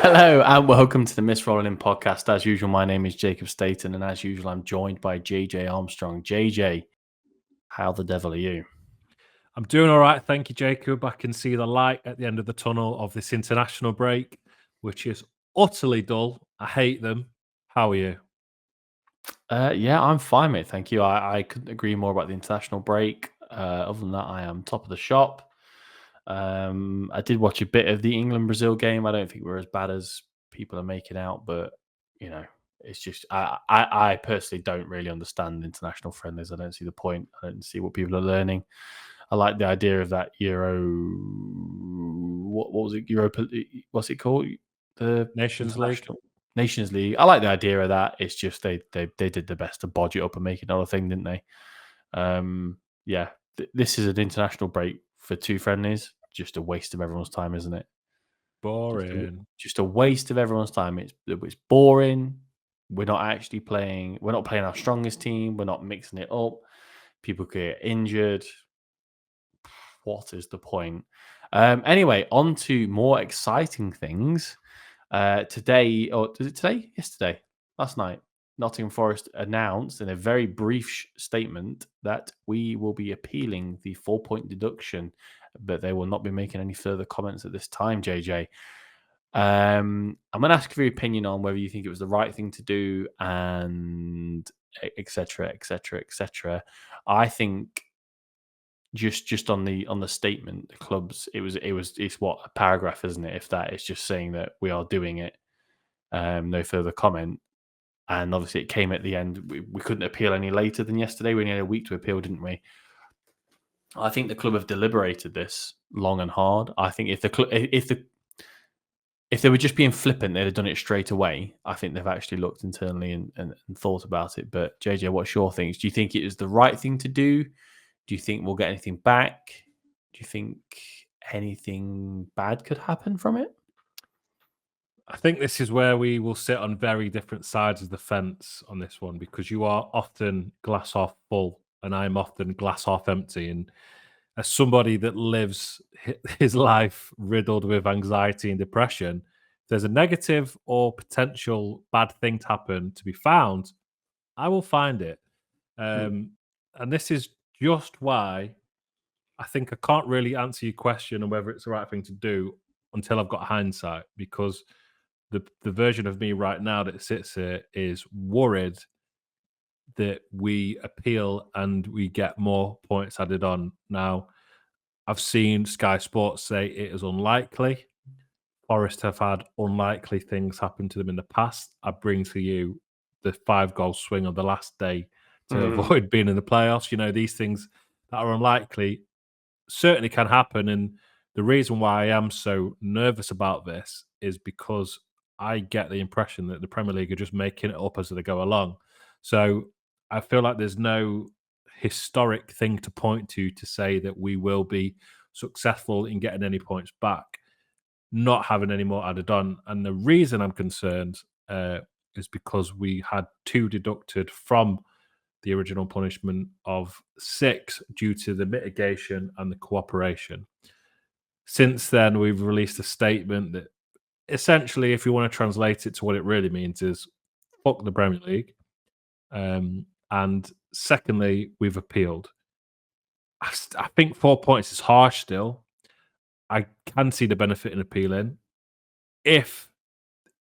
Hello and welcome to the Miss Rolling In podcast. As usual, my name is Jacob Staten, and as usual, I'm joined by JJ Armstrong. JJ, how the devil are you? I'm doing all right, thank you, Jacob. I can see the light at the end of the tunnel of this international break, which is utterly dull. I hate them. How are you? Yeah, I'm fine, mate. Thank you. I couldn't agree more about the international break. Other than that, I am top of the shop. I did watch a bit of the England-Brazil game. I don't think we're as bad as people are making out, but you know, it's just I personally don't really understand international friendlies. I don't see the point. I don't see what people are learning. I like the idea of that Euro. What was it? Europa? What's it called? The Nations League. international Nations League. I like the idea of that. It's just they did the best to bodge it up and make it another thing, didn't they? Yeah, this is an international break for two friendlies. Just a waste of everyone's time, isn't it? Boring. Just a waste of everyone's time. It's boring. We're not actually playing. We're not playing our strongest team. We're not mixing it up. People get injured. What is the point? Anyway, on to more exciting things. Today, or is it today? Yesterday, last night, Nottingham Forest announced in a very brief statement that we will be appealing the 4-point deduction, but they will not be making any further comments at this time, JJ. I'm going to ask for your opinion on whether you think it was the right thing to do and etc. etc. etc. I think just on the statement, the clubs, it's what, a paragraph, isn't it? If that, it's just saying that we are doing it. No further comment. And obviously it came at the end. We couldn't appeal any later than yesterday. We only had a week to appeal, didn't we? I think the club have deliberated this long and hard. I think if they were just being flippant, they'd have done it straight away. I think they've actually looked internally and thought about it. But JJ, what's your things? Do you think it is the right thing to do? Do you think we'll get anything back? Do you think anything bad could happen from it? I think this is where we will sit on very different sides of the fence on this one, because you are often glass half full and I'm often glass half empty. And as somebody that lives his life riddled with anxiety and depression, if there's a negative or potential bad thing to happen to be found, I will find it. And this is just why I think I can't really answer your question on whether it's the right thing to do until I've got hindsight, because the version of me right now that sits here is worried that we appeal and we get more points added on. Now, I've seen Sky Sports say it is unlikely. Forest have had unlikely things happen to them in the past. I bring to you the 5-goal swing on the last day to avoid being in the playoffs. You know, these things that are unlikely certainly can happen. And the reason why I am so nervous about this is because I get the impression that the Premier League are just making it up as they go along. So I feel like there's no historic thing to point to say that we will be successful in getting any points back, not having any more added on. And the reason I'm concerned is because we had 2 deducted from the original punishment of 6 due to the mitigation and the cooperation. Since then, we've released a statement that essentially, if you want to translate it to what it really means, is fuck the Premier League. And secondly, we've appealed. I think 4 points is harsh still. I can see the benefit in appealing if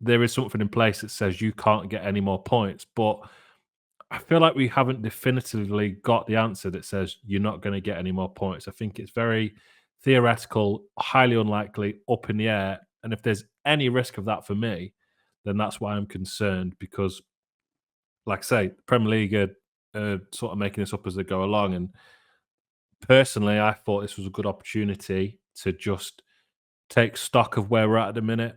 there is something in place that says you can't get any more points. But I feel like we haven't definitively got the answer that says you're not going to get any more points. I think it's very theoretical, highly unlikely, up in the air. And if there's any risk of that for me, then that's why I'm concerned, because, like I say, the Premier League are sort of making this up as they go along. And personally, I thought this was a good opportunity to just take stock of where we're at the minute,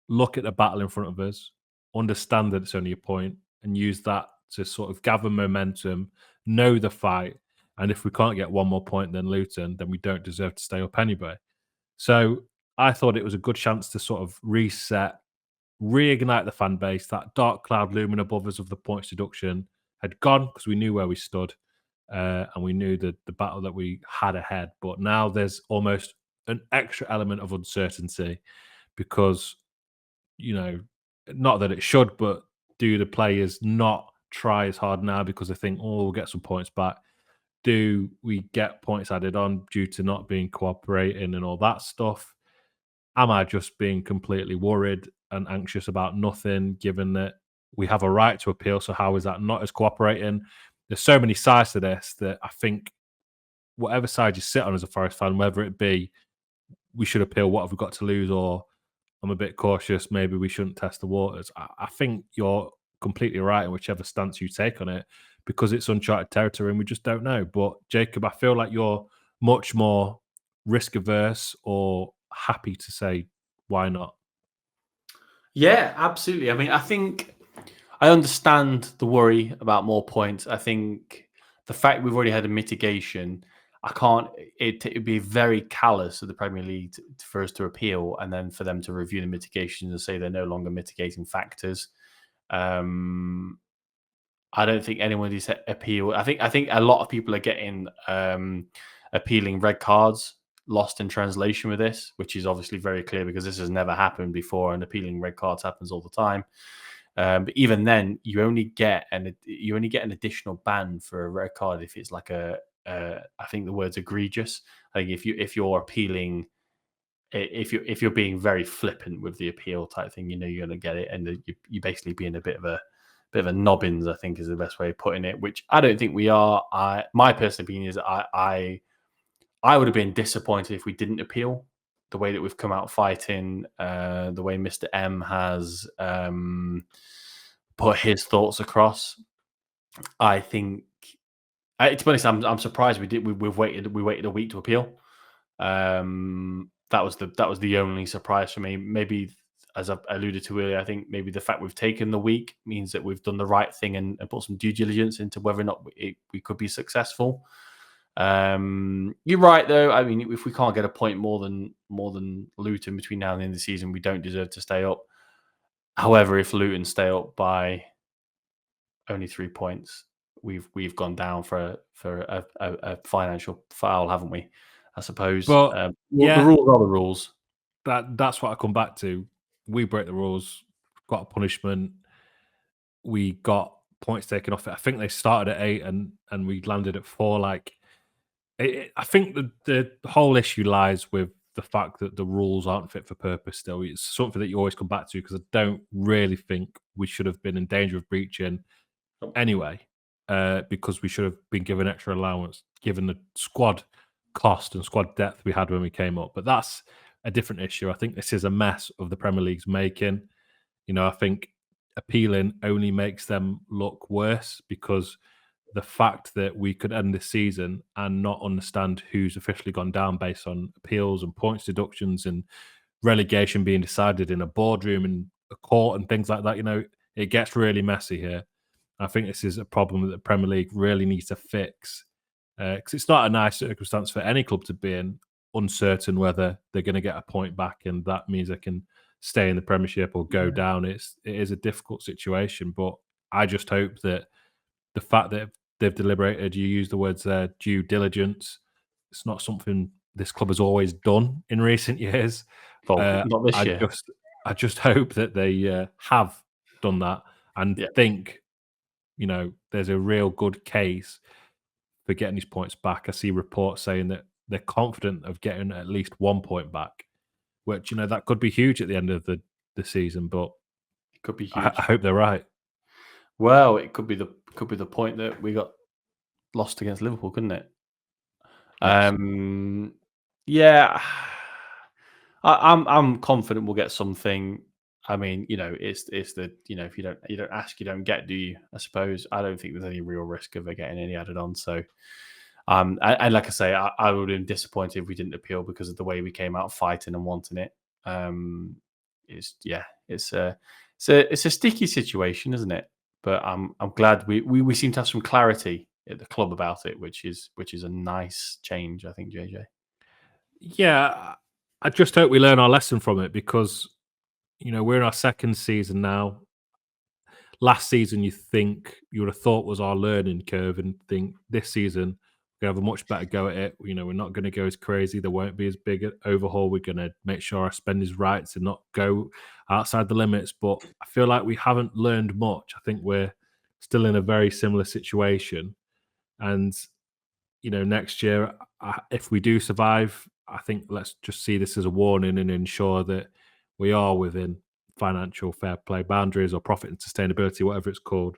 look at the battle in front of us, understand that it's only a point, and use that to sort of gather momentum, know the fight. And if we can't get one more point than Luton, then we don't deserve to stay up anyway. So I thought it was a good chance to sort of reset, reignite the fan base. That dark cloud looming above us of the points deduction had gone because we knew where we stood and we knew the battle that we had ahead. But now there's almost an extra element of uncertainty because not that it should, but do the players not try as hard now because they think, oh, we'll get some points back? Do we get points added on due to not being cooperating and all that stuff? Am I just being completely worried and anxious about nothing, given that we have a right to appeal? So how is that not as cooperating? There's so many sides to this that I think whatever side you sit on as a Forest fan, whether it be we should appeal, what have we got to lose, or I'm a bit cautious, maybe we shouldn't test the waters. I think you're completely right in whichever stance you take on it, because it's uncharted territory and we just don't know. But Jacob, I feel like you're much more risk averse or happy to say why not. Yeah, absolutely. I mean, I think I understand the worry about more points. I think the fact we've already had a mitigation, I can't. It'd be very callous of the Premier League for us to appeal and then for them to review the mitigations and say they're no longer mitigating factors. I don't think anyone who's appeal. I think a lot of people are getting appealing red cards lost in translation with this, which is obviously very clear because this has never happened before, and appealing red cards happens all the time. But even then, you only get an additional ban for a red card if it's like I think the word's egregious. I think if you're appealing, if you're being very flippant with the appeal type thing, you're going to get it, and you basically being a bit of a nobbins, I think is the best way of putting it. Which I don't think we are. My personal opinion is I would have been disappointed if we didn't appeal. The way that we've come out fighting, the way Mr. M has put his thoughts across, I think. To be honest, I'm surprised we've waited a week to appeal. That was the only surprise for me. Maybe, as I alluded to earlier, I think maybe the fact we've taken the week means that we've done the right thing and put some due diligence into whether or not we could be successful. You're right, though. I mean, if we can't get a point more than Luton between now and the end of the season, we don't deserve to stay up. However, if Luton stay up by only 3 points, we've gone down for a financial foul, haven't we? I suppose. But the rules are the rules. That's what I come back to. We break the rules, got a punishment. We got points taken off it. I think they started at 8 and we landed at 4. Like, I think the whole issue lies with the fact that the rules aren't fit for purpose still. It's something that you always come back to because I don't really think we should have been in danger of breaching anyway, because we should have been given extra allowance given the squad cost and squad depth we had when we came up. But that's a different issue. I think this is a mess of the Premier League's making. I think appealing only makes them look worse because the fact that we could end this season and not understand who's officially gone down based on appeals and points deductions and relegation being decided in a boardroom and a court and things like that, it gets really messy here. I think this is a problem that the Premier League really needs to fix, because it's not a nice circumstance for any club to be in, uncertain whether they're going to get a point back and that means they can stay in the Premiership or go down. It is a difficult situation, but I just hope that the fact that they've deliberated, you use the words there, due diligence, it's not something this club has always done in recent years. Well, not this year. I just hope that they have done that and think, there's a real good case for getting these points back. I see reports saying that they're confident of getting at least 1 point back, which, that could be huge at the end of the season, but it could be huge. I hope they're right. Well, it could be the point that we got lost against Liverpool, couldn't it? Yes. Yeah. I'm confident we'll get something. I mean, it's the if you don't ask, you don't get, do you? I suppose I don't think there's any real risk of it getting any added on. So, and like I say, I would have been disappointed if we didn't appeal because of the way we came out fighting and wanting it. It's a sticky situation, isn't it? But I'm glad we seem to have some clarity at the club about it, which is a nice change, I think, JJ. Yeah, I just hope we learn our lesson from it because, we're in our second season now. Last season, you would have thought was our learning curve and think this season, We have a much better go at it. You know, we're not going to go as crazy. There won't be as big an overhaul. We're going to make sure our spend is right to not go outside the limits. But I feel like we haven't learned much. I think we're still in a very similar situation. And, you know, next year, if we do survive, I think let's just see this as a warning and ensure that we are within financial fair play boundaries or profit and sustainability, whatever it's called.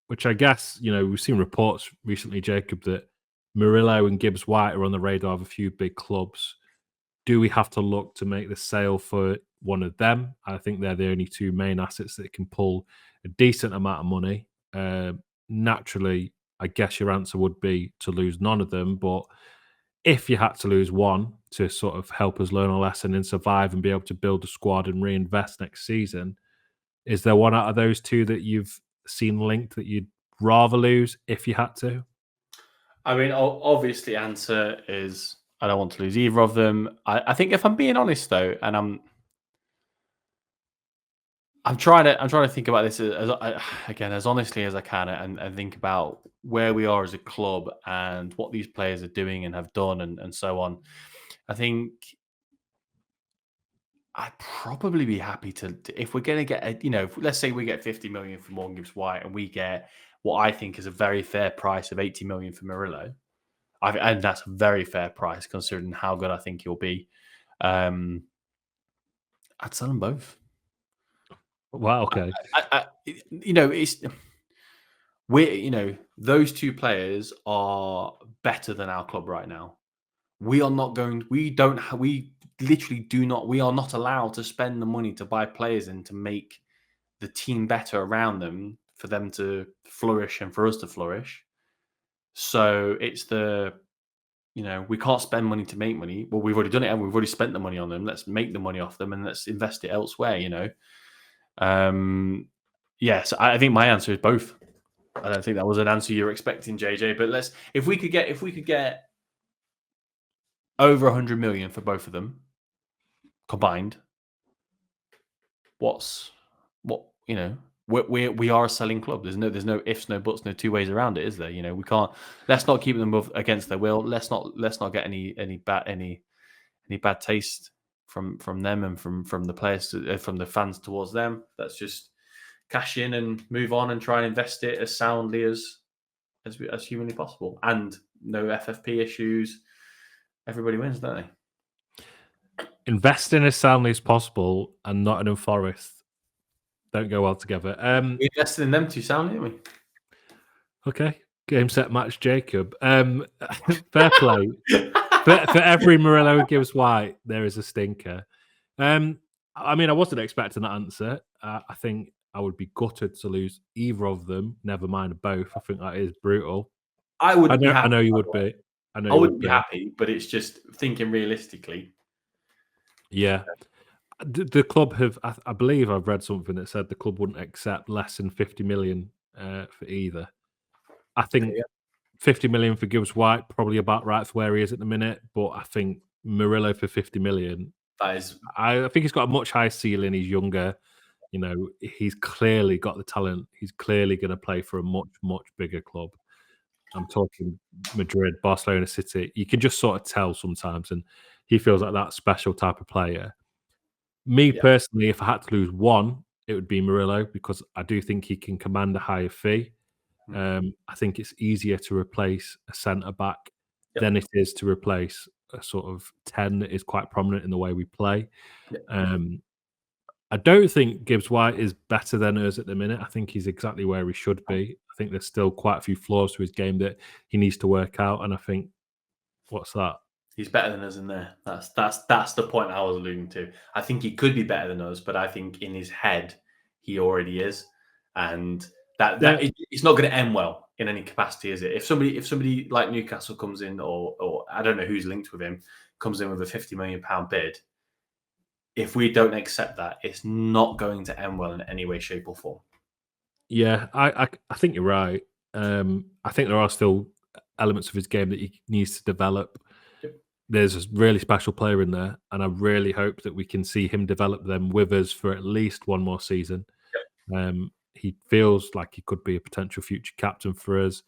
Which I guess, you know, we've seen reports recently, Jacob, that Murillo and Gibbs-White are on the radar of a few big clubs. Do we have to look to make the sale for one of them? I think they're the only two main assets that can pull a decent amount of money. Naturally, I guess your answer would be to lose none of them. But if you had to lose one to sort of help us learn a lesson and survive and be able to build a squad and reinvest next season, is there one out of those two that you've seen linked that you'd rather lose if you had to? I mean, obviously, answer is I don't want to lose either of them. I think if I'm being honest though, and I'm trying to think about this again as honestly as I can, and think about where we are as a club and what these players are doing and have done, and so on. I think I'd probably be happy to if we're going to get let's say we get 50 million for Morgan Gibbs White and we get what I think is a very fair price of 80 million for Murillo. And that's a very fair price considering how good I think he'll be. I'd sell them both. Wow. Okay. Those two players are better than our club right now. We are not going. We literally do not. We are not allowed to spend the money to buy players and to make the team better around them for them to flourish and for us to flourish. So it's we can't spend money to make money. Well, we've already done it and we've already spent the money on them. Let's make the money off them and let's invest it elsewhere, Yes, I think my answer is both. I don't think that was an answer you're expecting, JJ, but if we could get over 100 million for both of them combined, we are a selling club. There's no ifs, no buts, no two ways around it, is there? We can't. Let's not keep them against their will. Let's not get any bad taste from them and from the players from the fans towards them. Let's just cash in and move on and try and invest it as soundly as humanly possible, and no FFP issues. Everybody wins, don't they? Investing as soundly as possible and Nottingham Forest don't go well together. We invested in them too soundly, didn't we? Okay. Game, set, match, Jacob. Fair play. for every Murillo Gibbs White, there is a stinker. I mean, I wasn't expecting that answer. I think I would be gutted to lose either of them, never mind both. I think that is brutal. I would. I know you would be. I wouldn't be happy, but it's just thinking realistically. Yeah. The club I believe I've read something that said the club wouldn't accept less than 50 million for either. I think 50 million for Gibbs White, probably about right for where he is at the minute. But I think Murillo for 50 million, I think he's got a much higher ceiling. He's younger. He's clearly got the talent. He's clearly going to play for a much, much bigger club. I'm talking Madrid, Barcelona, City. You can just sort of tell sometimes, and he feels like that special type of player. Me personally, if I had to lose one, it would be Murillo because I do think he can command a higher fee. I think it's easier to replace a centre back than it is to replace a sort of 10 that is quite prominent in the way we play. I don't think Gibbs White is better than us at the minute. I think he's exactly where he should be. I think there's still quite a few flaws to his game that he needs to work out. And I think, what's that? He's better than us in there. That's the point I was alluding to. I think he could be better than us, but I think in his head he already is, and it's not going to end well in any capacity, is it? If somebody like Newcastle comes in, or I don't know who's linked with him, comes in with a £50 million bid, if we don't accept that, it's not going to end well in any way, shape, or form. Yeah, I think you're right. I think there are still elements of his game that he needs to develop. There's a really special player in there, and I really hope that we can see him develop them with us for at least one more season. He feels like he could be a potential future captain for us.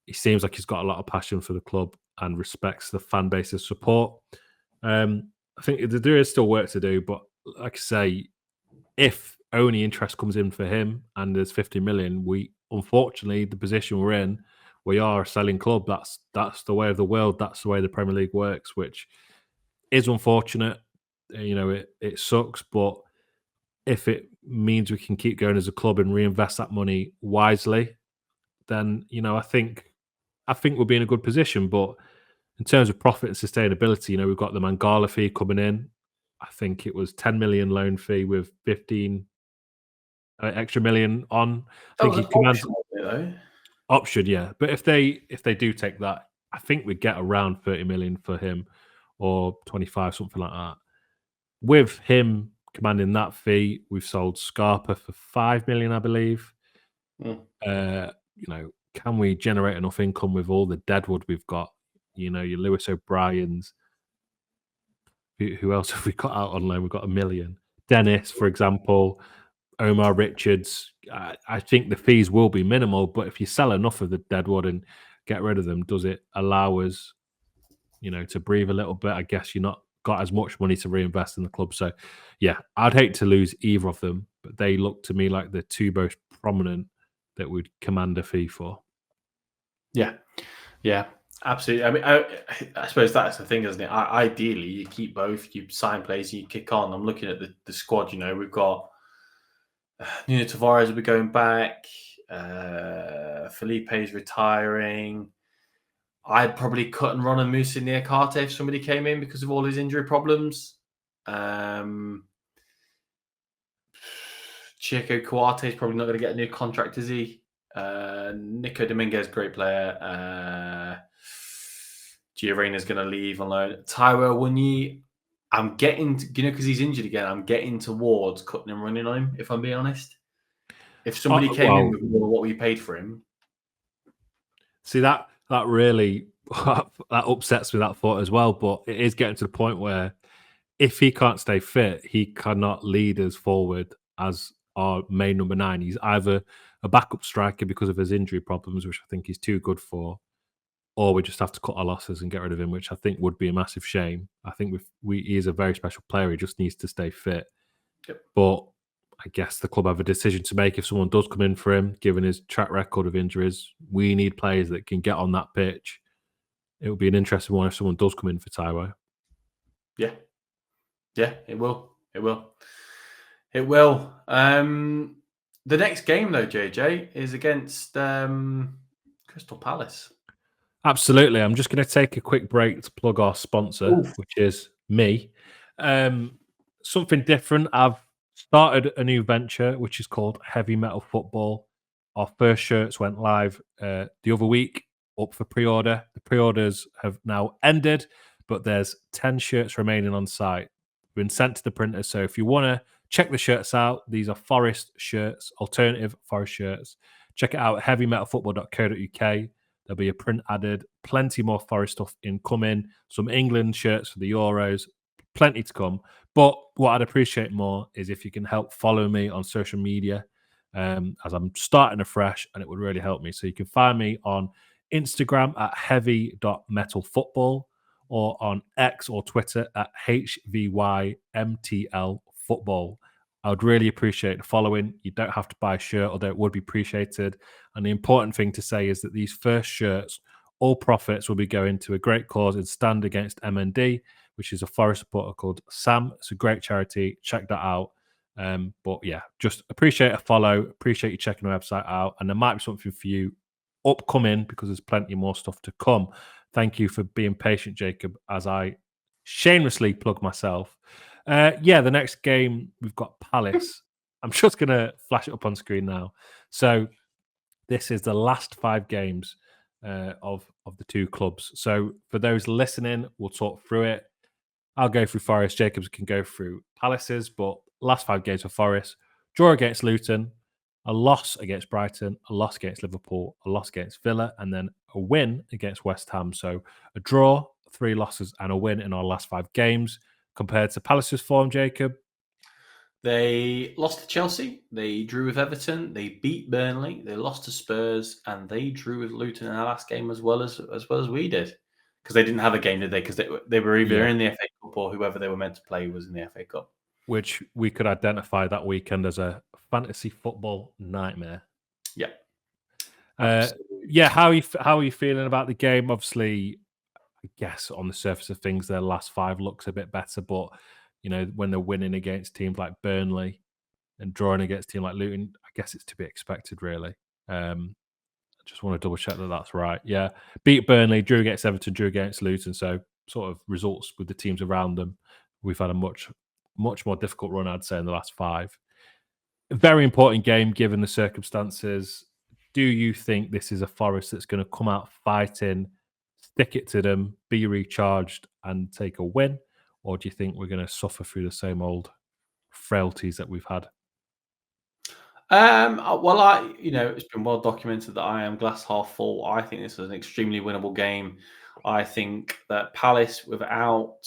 He seems like he's got a lot of passion for the club and respects the fan base's support. I think there is still work to do, but like I say, if only interest comes in for him and there's 50 million, we unfortunately the position we're in, we are a selling club. That's the way of the world. That's the way the Premier League works, which is unfortunate. It sucks, but if it means we can keep going as a club and reinvest that money wisely, then I think we'll be in a good position. But in terms of profit and sustainability, we've got the Mangala fee coming in. I think it was 10 million loan fee with 15 extra million on. I think he commands option, yeah. But if they do take that, I think we get around 30 million for him or 25, something like that. With him commanding that fee, we've sold Scarpa for 5 million, I believe. Can we generate enough income with all the deadwood we've got? Your Lewis O'Brien's. Who else have we got out on loan? We've got 1 million. Dennis, for example, Omar Richards. I think the fees will be minimal, but if you sell enough of the deadwood and get rid of them, does it allow us, to breathe a little bit? I guess you're not got as much money to reinvest in the club. So, yeah, I'd hate to lose either of them, but they look to me like the two most prominent that would command a fee for. Yeah, absolutely. I mean, I suppose that's the thing, isn't it? Ideally, you keep both. You sign players, you kick on. I'm looking at the squad. We've got Nuno Tavares will be going back. Felipe's retiring. I'd probably cut and run and Musa Niakate if somebody came in because of all his injury problems. Chico Kouate is probably not going to get a new contract, is he? Nico Dominguez, great player. Giovanni's going to leave on loan. Tyrell Wunyi, I'm getting, because he's injured again, I'm getting towards cutting and running on him, if I'm being honest. If somebody came in with more what we paid for him. See, that really that upsets me, that thought as well. But it is getting to the point where if he can't stay fit, he cannot lead us forward as our main number 9. He's either a backup striker because of his injury problems, which I think he's too good for, or we just have to cut our losses and get rid of him, which I think would be a massive shame. I think he is a very special player. He just needs to stay fit. Yep. But I guess the club have a decision to make if someone does come in for him, given his track record of injuries. We need players that can get on that pitch. It would be an interesting one if someone does come in for Taiwo. Yeah. Yeah, it will. It will. It will. The next game, though, JJ, is against Crystal Palace. Absolutely. I'm just going to take a quick break to plug our sponsor, which is me. Something different. I've started a new venture, which is called Heavy Metal Football. Our first shirts went live the other week, up for pre-order. The pre-orders have now ended, but there's 10 shirts remaining on site. Been sent to the printer. So if you want to check the shirts out, these are Forest shirts, alternative Forest shirts. Check it out, heavymetalfootball.co.uk. There'll be a print added, plenty more Forest stuff incoming, some England shirts for the Euros, plenty to come. But what I'd appreciate more is if you can help follow me on social media, as I'm starting afresh, and it would really help me. So you can find me on Instagram at heavy.metalfootball or on X or Twitter at HVYMTLfootball. I would really appreciate the following. You don't have to buy a shirt, although it would be appreciated. And the important thing to say is that these first shirts, all profits will be going to a great cause in Stand Against MND, which is a Forest supporter called Sam. It's a great charity. Check that out. But yeah, just appreciate a follow. Appreciate you checking the website out. And there might be something for you upcoming because there's plenty more stuff to come. Thank you for being patient, Jacob, as I shamelessly plug myself. The next game, we've got Palace. I'm just going to flash it up on screen now. So this is the last 5 games of the two clubs. So for those listening, we'll talk through it. I'll go through Forest. Jacobs can go through Palace's, but last 5 games for Forest. Draw against Luton, a loss against Brighton, a loss against Liverpool, a loss against Villa, and then a win against West Ham. So a draw, 3 losses, and a win in our last 5 games. Compared to Palace's form, Jacob? They lost to Chelsea. They drew with Everton. They beat Burnley. They lost to Spurs, and they drew with Luton in our last game as well as we did, because they didn't have a game, did they? Because they were either Yeah. in the FA Cup or whoever they were meant to play was in the FA Cup. Which we could identify that weekend as a fantasy football nightmare. Yeah. Yeah, how are you feeling about the game? Obviously, I guess on the surface of things, their last 5 looks a bit better, but when they're winning against teams like Burnley and drawing against a team like Luton, I guess it's to be expected, really. I just want to double check that that's right. Yeah, beat Burnley, drew against Everton, drew against Luton, so sort of results with the teams around them. We've had a much more difficult run, I'd say, in the last 5. A very important game given the circumstances. Do you think this is a Forest that's going to come out fighting, stick it to them, be recharged, and take a win? Or do you think we're going to suffer through the same old frailties that we've had? Well, it's been well documented that I am glass half full. I think this is an extremely winnable game. I think that Palace, without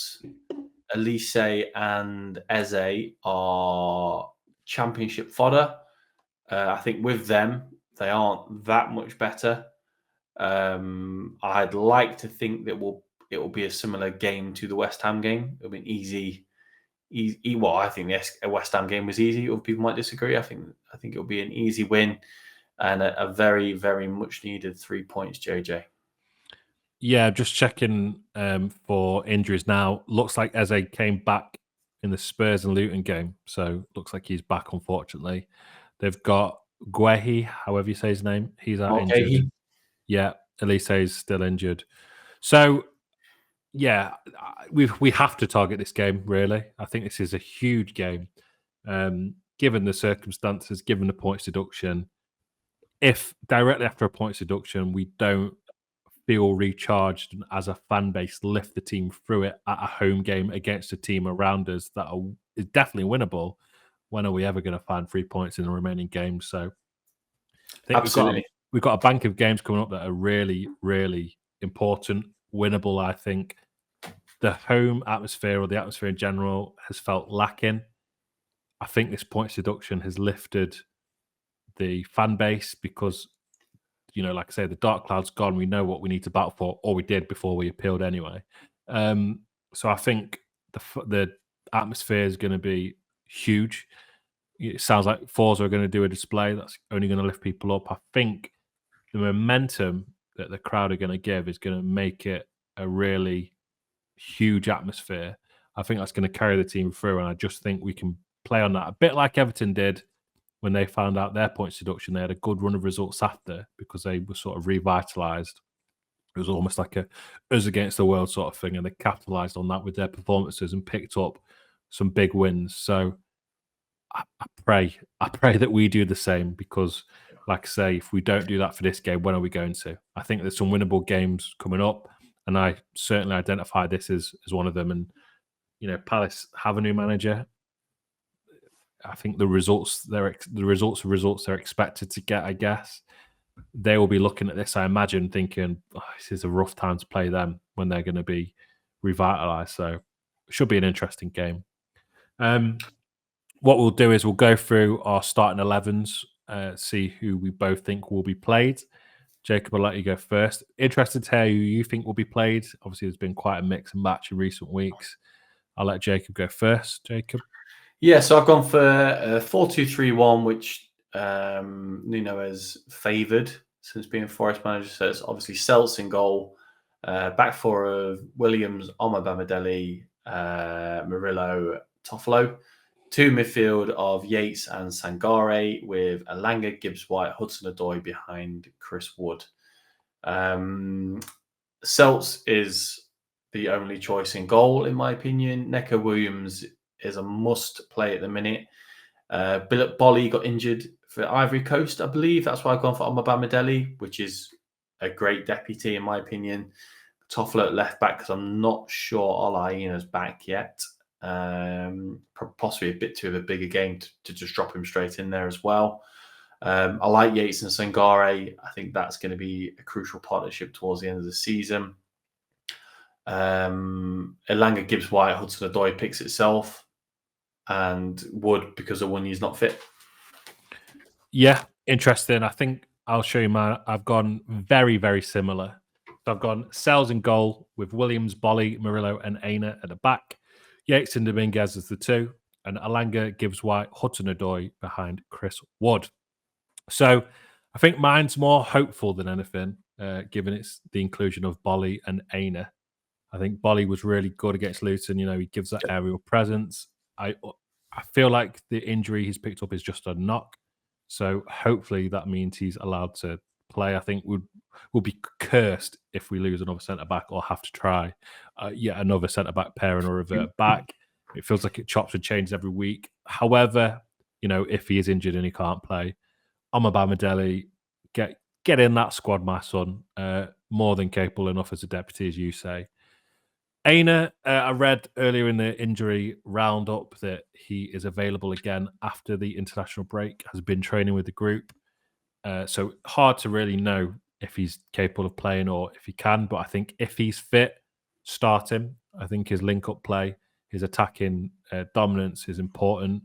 Elise and Eze, are championship fodder. I think with them, they aren't that much better. I'd like to think that it will be a similar game to the West Ham game. It'll be an easy. Well, I think the West Ham game was easy. Other people might disagree. I think it'll be an easy win and a very, very much needed 3 points, JJ. Yeah, just checking for injuries now. Looks like Eze came back in the Spurs and Luton game, so looks like he's back, unfortunately. They've got Guehi, however you say his name. He's out injured. Yeah, Elise is still injured. So, yeah, we have to target this game, really. I think this is a huge game. Given the circumstances, given the points deduction, if directly after a points deduction we don't feel recharged and as a fan base lift the team through it at a home game against a team around us that is definitely winnable, when are we ever going to find 3 points in the remaining games? So I think Absolutely. we've got a bank of games coming up that are really, really important, winnable. I think the home atmosphere, or the atmosphere in general, has felt lacking. I think this points deduction has lifted the fan base because, like I say, the dark cloud's gone. We know what we need to battle for, or we did before we appealed anyway. So I think the atmosphere is going to be huge. It sounds like Forza are going to do a display that's only going to lift people up. I think the momentum that the crowd are going to give is going to make it a really huge atmosphere. I think that's going to carry the team through, and I just think we can play on that a bit like Everton did when they found out their points deduction. They had a good run of results after because they were sort of revitalised. It was almost like a us against the world sort of thing, and they capitalised on that with their performances and picked up some big wins. So I pray that we do the same, because, like I say, if we don't do that for this game, when are we going to? I think there's some winnable games coming up, and I certainly identify this as one of them. And Palace have a new manager. I think the results they're expected to get, I guess, they will be looking at this, I imagine, thinking, this is a rough time to play them when they're going to be revitalised. So it should be an interesting game. What we'll do is we'll go through our starting 11s, see who we both think will be played. Jacob, I'll let you go first. Interested to hear who you think will be played. Obviously, there's been quite a mix and match in recent weeks. I'll let Jacob go first. Jacob? Yeah, so I've gone for 4-2-3-1, which Nuno has favoured since being Forest manager. So it's obviously Celts in goal, back four of Williams, Omar-Bamadeli, Murillo, Toffolo. 2 midfield of Yates and Sangare, with Alanga, Gibbs-White, Hudson-Odoi behind Chris Wood. Celts is the only choice in goal, in my opinion. Neco Williams is a must play at the minute. Billet Bolly got injured for Ivory Coast, I believe. That's why I've gone for Omar-Bamadeli, which is a great deputy, in my opinion. Toffolo at left back, because I'm not sure Olaina's back yet. Possibly a bit too of a bigger game to just drop him straight in there as well. I like Yates and Sangare. I think that's going to be a crucial partnership towards the end of the season. Elanga, Gibbs-White, Hudson-Odoi picks itself. and Wood because Awoniyi's not fit. Yeah, interesting. I think I'll show you mine. I've gone very, very similar. So I've gone Sells in goal with Williams, Bolly, Murillo, and Aina at the back. Yates and Dominguez as the two, and Alanga, Gibbs-white, Hudson-Odoi behind Chris Wood. So I think mine's more hopeful than anything, given it's the inclusion of Bolly and Aina. I think Bolly was really good against Luton. You know, he gives that aerial presence. I feel like the injury he's picked up is just a knock. So hopefully that means he's allowed to play. I think we'll be cursed if we lose another centre back or have to try yet another centre back pairing or revert back. It feels like it chops and changes every week. However, you know, if he is injured and he can't play, Omobamidele, get in that squad, my son. More than capable enough as a deputy, as you say. Aina, I read earlier in the injury roundup that he is available again after the international break, has been training with the group. So hard to really know if he's capable of playing or if he can. But I think if he's fit, start him. I think his link-up play, his attacking dominance is important.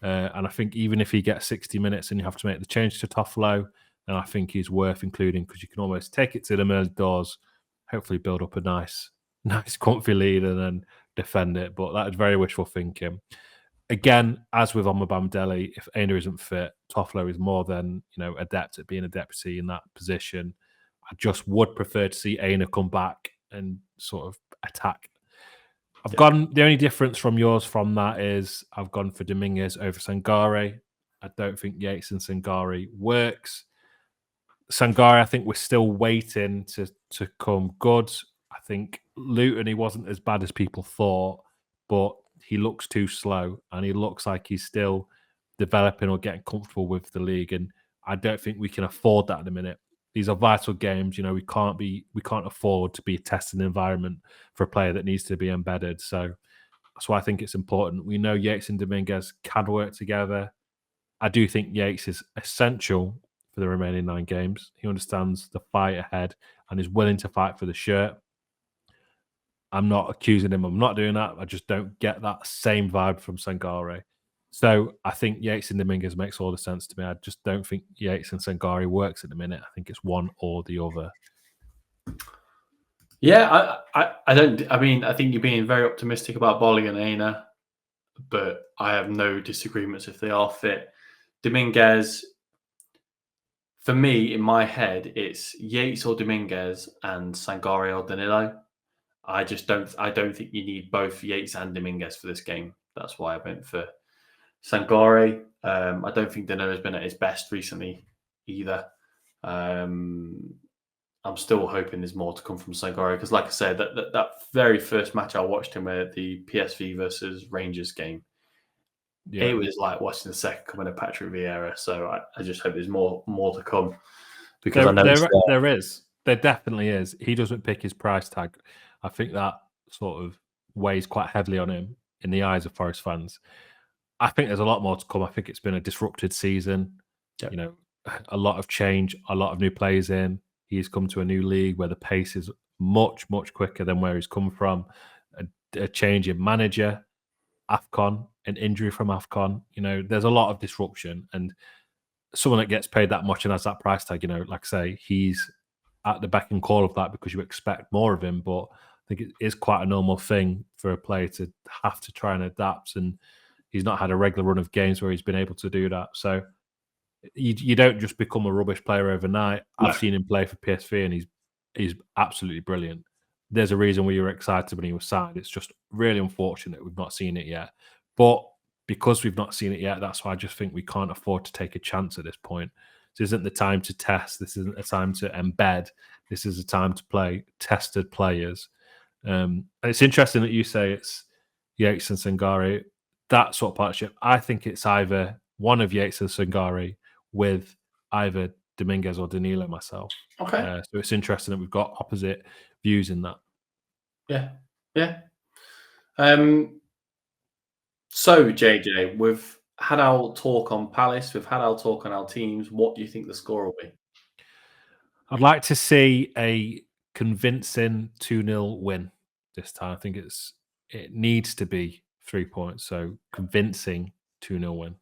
And I think even if he gets 60 minutes and you have to make the change to Toffolo, then I think he's worth including because you can almost take it to them early doors, hopefully build up a nice comfy lead and then defend it. But that is very wishful thinking. Again, as with Omobamidele, if Aina isn't fit, Toffolo is more than adept at being a deputy in that position. I just would prefer to see Aina come back and sort of attack. I've gone. The only difference from yours from that is I've gone for Dominguez over Sangare. I don't think Yates and Sangare works. Sangare, I think we're still waiting to come good. I think Luton, he wasn't as bad as people thought, but he looks too slow and he looks like he's still developing or getting comfortable with the league. And I don't think we can afford that at the minute. These are vital games. You know, we can't afford to be a testing environment for a player that needs to be embedded. So that's why I think it's important. We know Yates and Dominguez can work together. I do think Yates is essential for the remaining 9 games. He understands the fight ahead and is willing to fight for the shirt. I'm not accusing him of not doing that. I just don't get that same vibe from Sangare. So I think Yates and Dominguez makes all the sense to me. I just don't think Yates and Sangare works at the minute. I think it's one or the other. Yeah, I don't. I mean, I think you're being very optimistic about Bolly and Aina, but I have no disagreements if they are fit. Dominguez, for me, in my head, it's Yates or Dominguez and Sangare or Danilo. I don't think you need both Yates and Dominguez for this game. That's why I went for Sangare. I don't think Danilo's been at his best recently either. I'm still hoping there's more to come from Sangare because, like I said, that very first match I watched him at the PSV versus Rangers game, it was like watching the second coming of Patrick Vieira. So I just hope there's more to come because I know there definitely is. He doesn't pick his price tag. I think that sort of weighs quite heavily on him in the eyes of Forest fans. I think there's a lot more to come. I think it's been a disrupted season. Yep. You know, a lot of change, a lot of new players in. He's come to a new league where the pace is much, much quicker than where he's come from. A change in manager, AFCON, an injury from AFCON. You know, there's a lot of disruption. And someone that gets paid that much and has that price tag, you know, like I say, he's at the beck and call of that because you expect more of him. But I think it is quite a normal thing for a player to have to try and adapt. And he's not had a regular run of games where he's been able to do that. So you don't just become a rubbish player overnight. No. I've seen him play for PSV and he's absolutely brilliant. There's a reason we were excited when he was signed. It's just really unfortunate we've not seen it yet. But because we've not seen it yet, that's why I just think we can't afford to take a chance at this point. This isn't the time to test. This isn't a time to embed. This is a time to play tested players. And it's interesting that you say it's Yates and Sangare, that sort of partnership. I think it's either one of Yates and Sangare with either Dominguez or Danilo myself. Okay. So it's interesting that we've got opposite views in that. Yeah. Yeah. So, JJ, we've had our talk on Palace. We've had our talk on our teams. What do you think the score will be? I'd like to see a convincing 2-0 win this time. I think it needs to be 3 points. So convincing 2-0 win.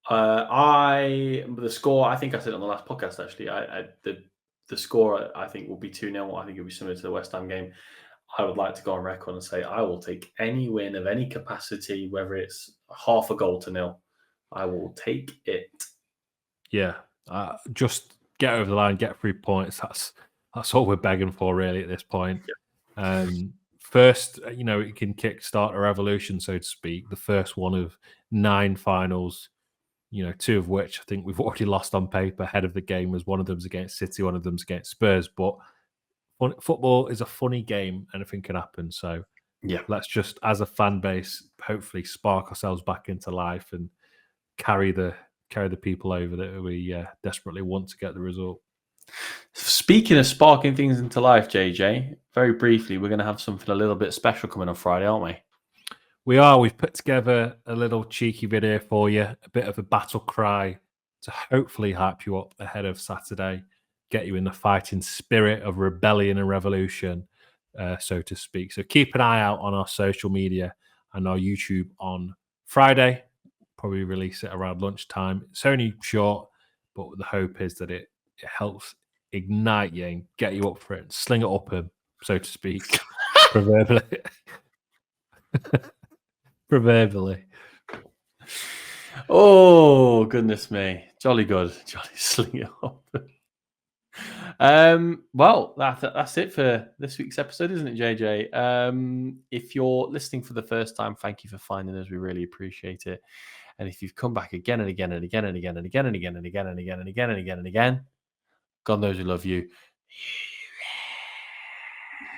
The score, I think I said it on the last podcast actually. The score I think will be 2-0. I think it'll be similar to the West Ham game. I would like to go on record and say I will take any win of any capacity, whether it's half a goal to nil. I will take it. Yeah, just get over the line, get 3 points. That's all we're begging for really at this point. Yeah. First, it can kickstart a revolution, so to speak. The first one of 9 finals, 2 of which I think we've already lost on paper ahead of the game, as one of them's against City, one of them's against Spurs. But football is a funny game. Anything can happen. So Yeah. let's just, as a fan base, hopefully spark ourselves back into life and carry the people over that we desperately want to get the result. Speaking of sparking things into life, JJ, very briefly, we're going to have something a little bit special coming on Friday, aren't we? We are. We've put together a little cheeky video for you, a bit of a battle cry to hopefully hype you up ahead of Saturday, get you in the fighting spirit of rebellion and revolution, so to speak. So keep an eye out on our social media and our YouTube on Friday. Probably release it around lunchtime. It's only short, but the hope is that it helps ignite you and get you up for it, sling it up him, so to speak, proverbially. Proverbially. Oh, goodness me. Jolly good. Jolly sling it up. Well, that's it for this week's episode, isn't it, JJ? If you're listening for the first time, thank you for finding us. We really appreciate it. And if you've come back again and again and again and again and again and again and again and again and again and again and again, God knows we love you.